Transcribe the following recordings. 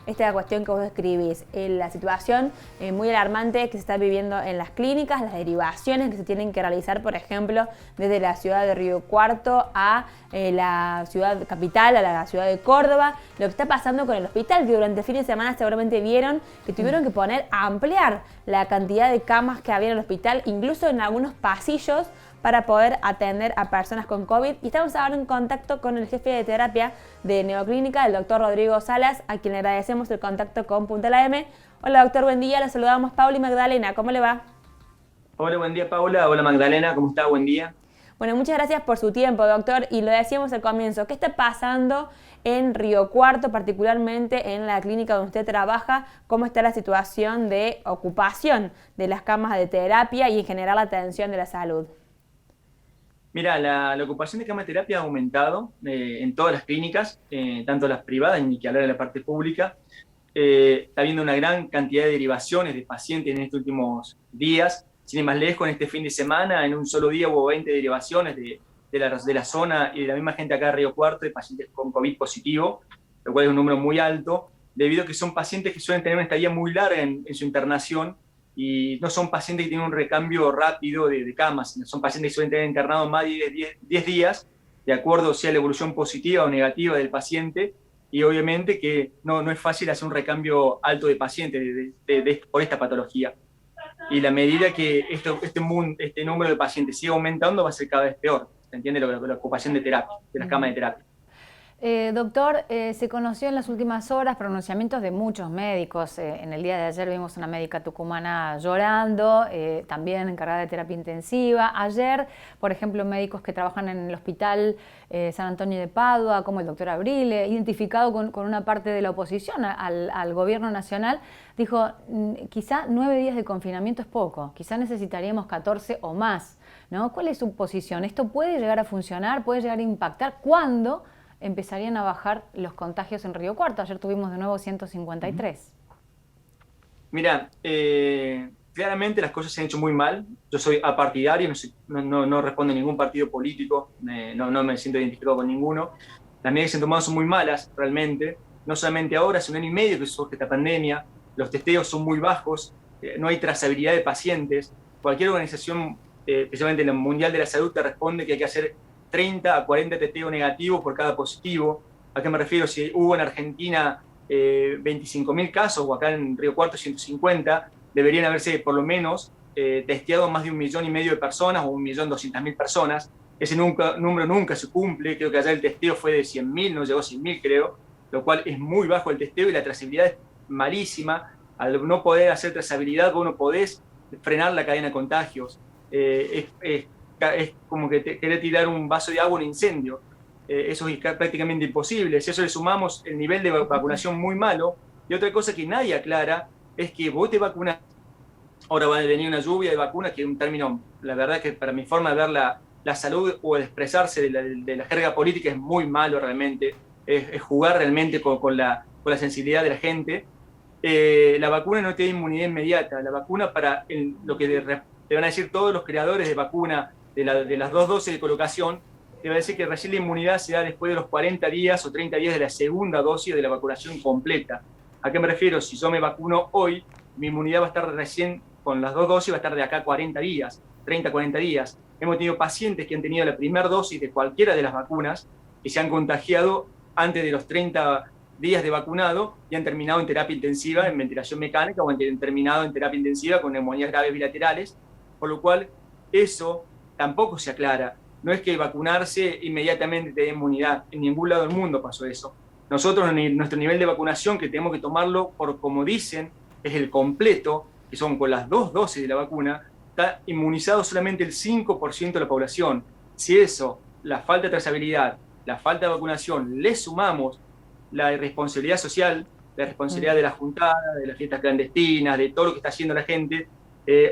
esta cuestión que vos describís, la situación muy alarmante que se está viviendo en las clínicas, las derivaciones que se tienen que realizar, por ejemplo, desde la ciudad de Río Cuarto a la ciudad capital, a la ciudad de Córdoba, lo que está pasando con el hospital, que durante el fin de semana seguramente vieron que tuvieron que ampliar la cantidad de camas que había en el hospital, incluso en algunos pasillos, para poder atender a personas con COVID. Y estamos ahora en contacto con el jefe de terapia de Neoclínica, el doctor Rodrigo Salas, a quien le agradecemos el contacto con Punta la M. Hola doctor, buen día, le saludamos Paula y Magdalena, ¿cómo le va? Hola, buen día Paula. Hola Magdalena, ¿cómo está? Buen día. Bueno, muchas gracias por su tiempo, doctor. Y lo decíamos al comienzo, ¿qué está pasando en Río Cuarto, particularmente en la clínica donde usted trabaja? ¿Cómo está la situación de ocupación de las camas de terapia y en general la atención de la salud? Mira, la ocupación de cama de terapia ha aumentado en todas las clínicas, tanto las privadas, ni que hablar de la parte pública. Está habiendo una gran cantidad de derivaciones de pacientes en estos últimos días. Sin ir más lejos, en este fin de semana, en un solo día hubo 20 derivaciones de la zona y de la misma gente acá de Río Cuarto, de pacientes con COVID positivo, lo cual es un número muy alto, debido a que son pacientes que suelen tener una estadía muy larga en su internación y no son pacientes que tienen un recambio rápido de camas, sino son pacientes que suelen tener internado más de 10 días, de acuerdo sea la evolución positiva o negativa del paciente, y obviamente que no es fácil hacer un recambio alto de pacientes por esta patología. Y la medida que este número de pacientes siga aumentando va a ser cada vez peor. ¿Se entiende? La ocupación de terapia, de las camas de terapia. Doctor, se conoció en las últimas horas pronunciamientos de muchos médicos. En el día de ayer vimos una médica tucumana llorando, también encargada de terapia intensiva. Ayer, por ejemplo, médicos que trabajan en el hospital San Antonio de Padua, como el doctor Abrile, identificado con una parte de la oposición al gobierno nacional, dijo, quizá 9 días de confinamiento es poco, quizá necesitaríamos 14 o más, ¿no? ¿Cuál es su posición? ¿Esto puede llegar a funcionar? ¿Puede llegar a impactar? ¿Cuándo empezarían a bajar los contagios en Río Cuarto? Ayer tuvimos de nuevo 153. Mira, claramente las cosas se han hecho muy mal. Yo soy apartidario, no respondo a ningún partido político, no me siento identificado con ninguno. Las medidas que se han tomado son muy malas, realmente. No solamente ahora, hace un año y medio que surge esta pandemia, los testeos son muy bajos, no hay trazabilidad de pacientes. Cualquier organización, especialmente la Mundial de la Salud, te responde que hay que hacer 30 a 40 testeos negativos por cada positivo. ¿A qué me refiero? Si hubo en Argentina 25.000 casos o acá en Río Cuarto 150, deberían haberse por lo menos testeado más de 1,5 millones de personas o 1.200.000 personas. Ese número nunca se cumple. Creo que allá el testeo fue de 100.000, no llegó a 100.000 creo, lo cual es muy bajo el testeo y la trazabilidad es malísima. Al no poder hacer trazabilidad, vos no podés frenar la cadena de contagios. Es como que querer tirar un vaso de agua en un incendio. Eso es prácticamente imposible. Si a eso le sumamos el nivel de vacunación muy malo, y otra cosa que nadie aclara es que vos te vacunas, ahora va a venir una lluvia de vacunas, que es un término, la verdad que para mi forma de ver la salud o de expresarse de la jerga política es muy malo realmente, es jugar realmente con la sensibilidad de la gente. La vacuna no te da inmunidad inmediata, la vacuna lo que te van a decir todos los creadores de vacuna de las 2 dosis de colocación, te va a decir que recién la inmunidad se da después de los 40 días o 30 días de la segunda dosis de la vacunación completa. ¿A qué me refiero? Si yo me vacuno hoy, mi inmunidad va a estar recién, con las 2 dosis, va a estar de acá a 40 días, 30, 40 días. Hemos tenido pacientes que han tenido la primera dosis de cualquiera de las vacunas y se han contagiado antes de los 30 días de vacunado y han terminado en terapia intensiva, en ventilación mecánica, o han terminado en terapia intensiva con neumonías graves bilaterales, por lo cual eso tampoco se aclara. No es que vacunarse inmediatamente te dé inmunidad. En ningún lado del mundo pasó eso. Nosotros, nuestro nivel de vacunación, que tenemos que tomarlo por como dicen, es el completo, que son con las 2 dosis de la vacuna, está inmunizado solamente el 5% de la población. Si eso, la falta de trazabilidad, la falta de vacunación, le sumamos la irresponsabilidad social, la responsabilidad de la juntada, de las fiestas clandestinas, de todo lo que está haciendo la gente,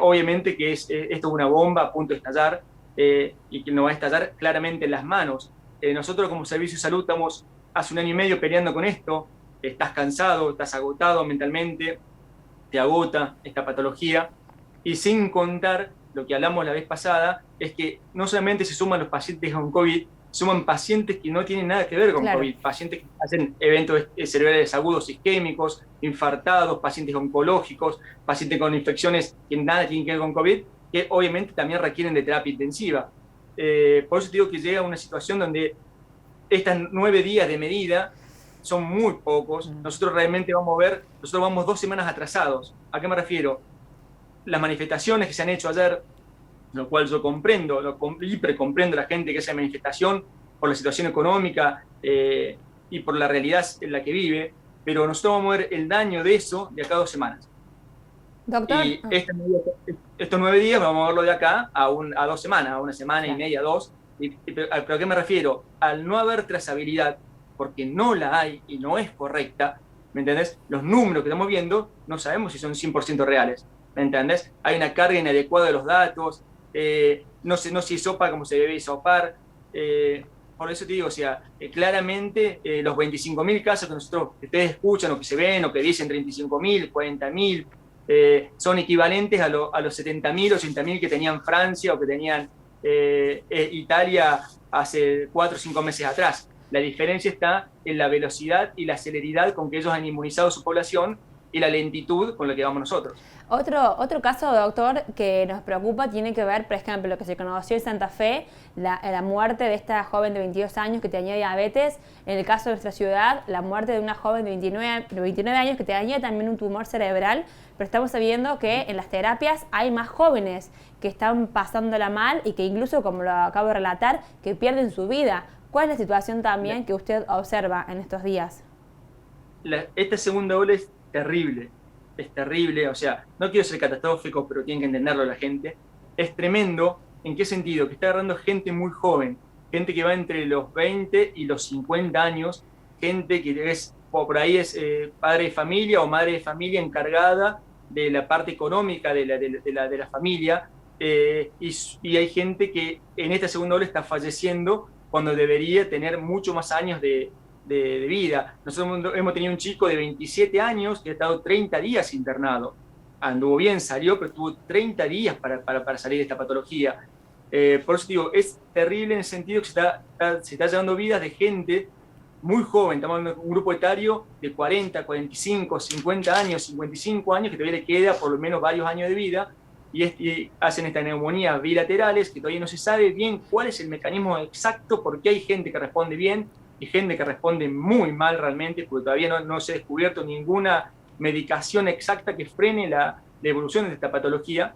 obviamente que esto es una bomba a punto de estallar, y que nos va a estallar claramente en las manos. Nosotros como Servicio de Salud estamos hace un año y medio peleando con esto. Estás cansado, estás agotado mentalmente, te agota esta patología, y sin contar lo que hablamos la vez pasada, es que no solamente se suman los pacientes con COVID, suman pacientes que no tienen nada que ver con Claro. COVID, pacientes que hacen eventos cerebrales agudos isquémicos, infartados, pacientes oncológicos, pacientes con infecciones que nada tienen que ver con COVID, que obviamente también requieren de terapia intensiva. Por eso te digo que llega a una situación donde estas 9 días de medida son muy pocos. Nosotros realmente nosotros vamos 2 semanas atrasados. ¿A qué me refiero? Las manifestaciones que se han hecho ayer, lo cual yo comprendo, comprendo a la gente que hace manifestación por la situación económica y por la realidad en la que vive, pero nosotros vamos a ver el daño de eso de acá a 2 semanas. Doctor, Y estos 9 días vamos a verlo de acá a 2 semanas, a 1 semana y media, 2. ¿Pero a qué me refiero? Al no haber trazabilidad, porque no la hay y no es correcta, ¿me entendés? Los números que estamos viendo no sabemos si son 100% reales, ¿me entendés? Hay una carga inadecuada de los datos, no se hisopa como se debe hisopar. Por eso te digo, o sea, claramente los 25.000 casos que ustedes escuchan o que se ven o que dicen 35.000, 40.000, son equivalentes a los 70.000 o 80.000 que tenían Francia o que tenían Italia hace 4 o 5 meses atrás. La diferencia está en la velocidad y la celeridad con que ellos han inmunizado a su población y la lentitud con la que vamos nosotros. Otro caso, doctor, que nos preocupa tiene que ver, por ejemplo, lo que se conoció en Santa Fe, la muerte de esta joven de 22 años que tenía diabetes. En el caso de nuestra ciudad, la muerte de una joven de 29 años que tenía también un tumor cerebral. Pero estamos sabiendo que en las terapias hay más jóvenes que están pasándola mal y que incluso, como lo acabo de relatar, que pierden su vida. ¿Cuál es la situación también que usted observa en estos días? Esta segunda ola es terrible, o sea, no quiero ser catastrófico, pero tienen que entenderlo la gente. Es tremendo, ¿en qué sentido? Que está agarrando gente muy joven, gente que va entre los 20 y los 50 años, gente que es, por ahí es padre de familia o madre de familia encargada de la parte económica de la familia, y hay gente que en esta segunda ola está falleciendo cuando debería tener mucho más años de vida. Nosotros hemos tenido un chico de 27 años que ha estado 30 días internado. Anduvo bien, salió, pero tuvo 30 días para salir de esta patología. Por eso digo, es terrible en el sentido que se está llevando vidas de gente muy joven. Estamos hablando de un grupo etario de 40, 45, 50 años, 55 años, que todavía le queda por lo menos varios años de vida, y hacen estas neumonías bilaterales que todavía no se sabe bien cuál es el mecanismo exacto, porque hay gente que responde bien y gente que responde muy mal realmente, porque todavía no se ha descubierto ninguna medicación exacta que frene la evolución de esta patología.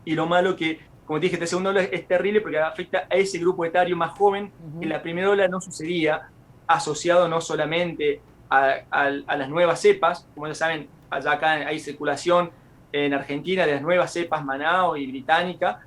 Y lo malo que, como te dije, esta segunda ola es terrible porque afecta a ese grupo etario más joven, que en la primera ola no sucedía, asociado no solamente a las nuevas cepas, como ya saben, allá acá hay circulación en Argentina de las nuevas cepas Manao y Británica,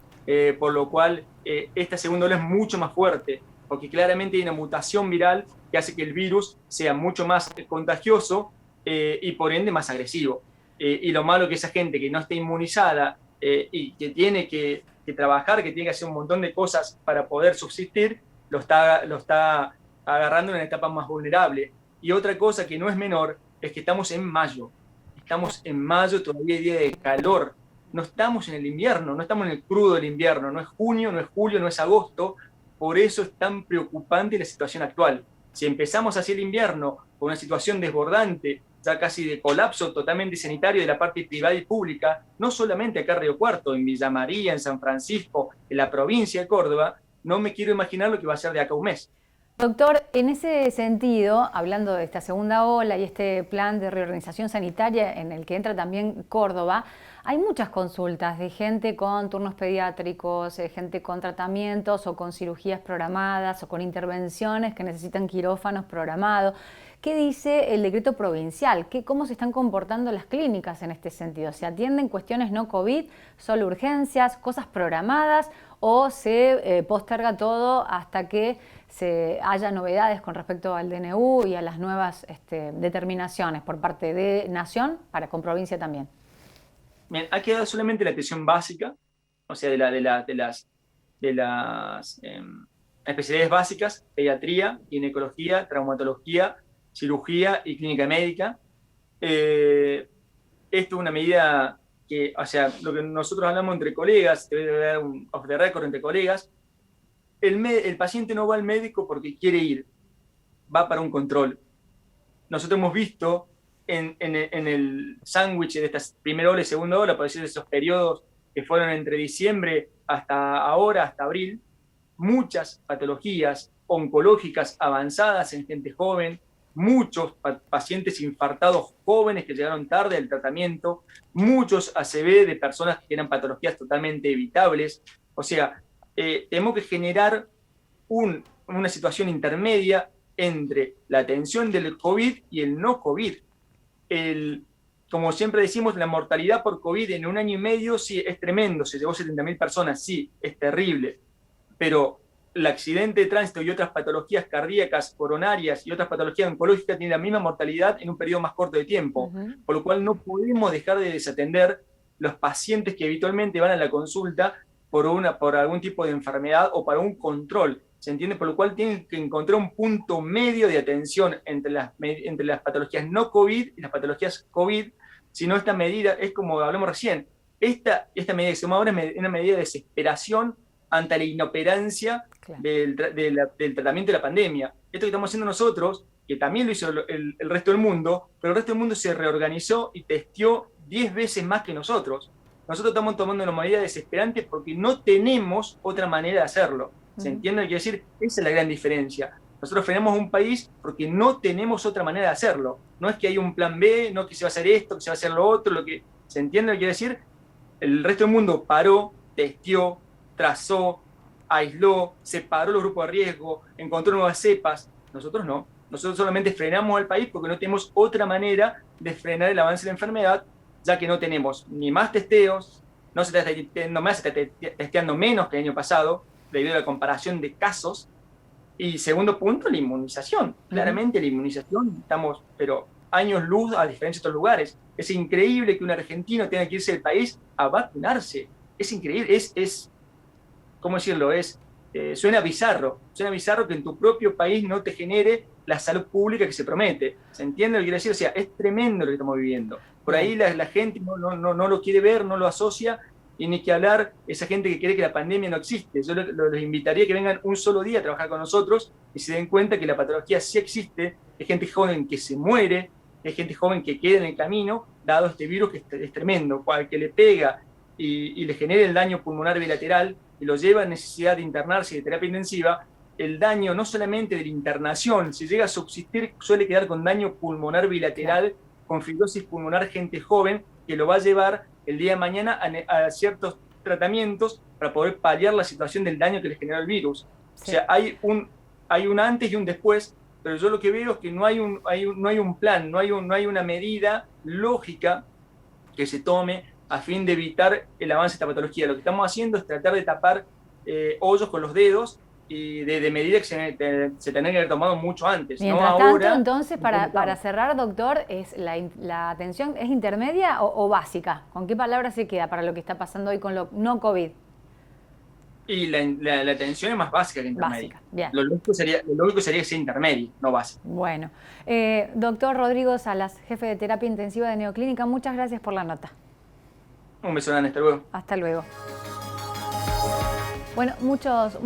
por lo cual esta segunda ola es mucho más fuerte, porque claramente hay una mutación viral que hace que el virus sea mucho más contagioso y por ende más agresivo. Y lo malo que esa gente que no está inmunizada y que tiene que trabajar, que tiene que hacer un montón de cosas para poder subsistir, lo está agarrando en una etapa más vulnerable. Y otra cosa que no es menor es que estamos en mayo. Estamos en mayo, todavía hay día de calor. No estamos en el invierno, no estamos en el crudo del invierno. No es junio, no es julio, no es agosto. Por eso es tan preocupante la situación actual. Si empezamos así el invierno con una situación desbordante, ya casi de colapso totalmente sanitario de la parte privada y pública, no solamente acá en Río Cuarto, en Villa María, en San Francisco, en la provincia de Córdoba, no me quiero imaginar lo que va a ser de acá a un mes. Doctor, en ese sentido, hablando de esta segunda ola y este plan de reorganización sanitaria en el que entra también Córdoba, hay muchas consultas de gente con turnos pediátricos, gente con tratamientos o con cirugías programadas o con intervenciones que necesitan quirófanos programados. ¿Qué dice el decreto provincial? ¿Cómo se están comportando las clínicas en este sentido? ¿Se atienden cuestiones no COVID, solo urgencias, cosas programadas o se posterga todo hasta que haya novedades con respecto al DNU y a las nuevas determinaciones por parte de Nación con provincia también? Bien, ha quedado solamente la atención básica, o sea, de las especialidades básicas: pediatría, ginecología, traumatología, cirugía y clínica médica. Esto es una medida que, o sea, lo que nosotros hablamos entre colegas, debe haber un off the record entre colegas, el paciente no va al médico porque quiere ir, va para un control. Nosotros hemos visto en el sándwich de esta primera ola y segunda ola, por decir, esos periodos que fueron entre diciembre hasta ahora, hasta abril, muchas patologías oncológicas avanzadas en gente joven, muchos pacientes infartados jóvenes que llegaron tarde al tratamiento, muchos ACV de personas que eran patologías totalmente evitables. O sea, tenemos que generar una situación intermedia entre la atención del COVID y el no COVID. Como siempre decimos, la mortalidad por COVID en 1 año y medio sí es tremendo, se llevó 70.000 personas, sí, es terrible, pero el accidente de tránsito y otras patologías cardíacas, coronarias y otras patologías oncológicas tienen la misma mortalidad en un periodo más corto de tiempo, por lo cual no podemos dejar de desatender los pacientes que habitualmente van a la consulta por algún tipo de enfermedad o para un control. ¿Se entiende? Por lo cual tienen que encontrar un punto medio de atención entre las patologías no COVID y las patologías COVID. Si no, esta medida es como hablamos recién. Esta medida que se llama ahora es una medida de desesperación ante la inoperancia del tratamiento de la pandemia. Esto que estamos haciendo nosotros, que también lo hizo el resto del mundo, pero el resto del mundo se reorganizó y testeó 10 veces más que nosotros. Nosotros estamos tomando una medida desesperante porque no tenemos otra manera de hacerlo. ¿Se entiende? Quiero decir, esa es la gran diferencia. Nosotros frenamos un país porque no tenemos otra manera de hacerlo. No es que hay un plan B, no que se va a hacer esto, que se va a hacer lo otro. ¿Se entiende lo que quiero decir? El resto del mundo paró, testeó, trazó, aisló, separó los grupos de riesgo, encontró nuevas cepas. Nosotros no. Nosotros solamente frenamos al país porque no tenemos otra manera de frenar el avance de la enfermedad, ya que no tenemos ni más testeos, no se está testeando más, se está testeando menos que el año pasado, debido a la comparación de casos. Y segundo punto, la inmunización. Claramente la inmunización, estamos, pero años luz a diferencia de otros lugares. Es increíble que un argentino tenga que irse del país a vacunarse. Es increíble, ¿cómo decirlo? Suena bizarro que en tu propio país no te genere la salud pública que se promete. ¿Se entiende lo que quiero decir? O sea, es tremendo lo que estamos viviendo. Por ahí la gente no lo quiere ver, no lo asocia, y ni que hablar esa gente que cree que la pandemia no existe. Yo los invitaría a que vengan un solo día a trabajar con nosotros y se den cuenta que la patología sí existe, es gente joven que se muere, es gente joven que queda en el camino, dado este virus que es tremendo, cual que le pega y le genera el daño pulmonar bilateral y lo lleva a necesidad de internarse y de terapia intensiva. El daño no solamente de la internación, si llega a subsistir, suele quedar con daño pulmonar bilateral, con fibrosis pulmonar, gente joven, que lo va a llevar el día de mañana a ciertos tratamientos para poder paliar la situación del daño que le generó el virus. Sí. O sea, hay un antes y un después, pero yo lo que veo es que no hay un plan, no hay una medida lógica que se tome a fin de evitar el avance de esta patología. Lo que estamos haciendo es tratar de tapar hoyos con los dedos y de medidas que se tendrían que haber tomado mucho antes. Mientras ¿no? tanto, Ahora, entonces, para cerrar, doctor, ¿la atención es intermedia o básica? ¿Con qué palabra se queda para lo que está pasando hoy con lo no COVID? Y la atención es más básica que intermedia. Básica, bien. Lo lógico sería que sea intermedia, no básica. Bueno. Doctor Rodrigo Salas, jefe de terapia intensiva de Neoclínica, muchas gracias por la nota. Un beso grande, hasta luego. Hasta luego. Bueno, muchas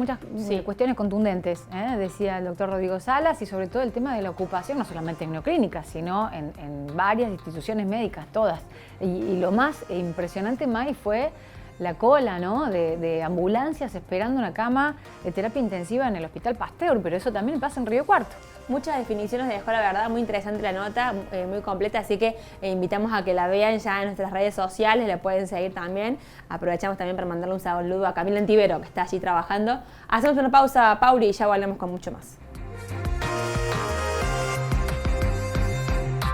cuestiones contundentes, decía el doctor Rodrigo Salas, y sobre todo el tema de la ocupación, no solamente en Neoclínica, sino en varias instituciones médicas, todas. Y lo más impresionante, May, fue la cola, ¿no?, de ambulancias esperando una cama de terapia intensiva en el Hospital Pasteur, pero eso también pasa en Río Cuarto. Muchas definiciones dejó, la verdad, muy interesante la nota, muy completa, así que invitamos a que la vean ya en nuestras redes sociales, la pueden seguir también. Aprovechamos también para mandarle un saludo a Camila Antivero, que está allí trabajando. Hacemos una pausa, Pauli, y ya volvemos con mucho más.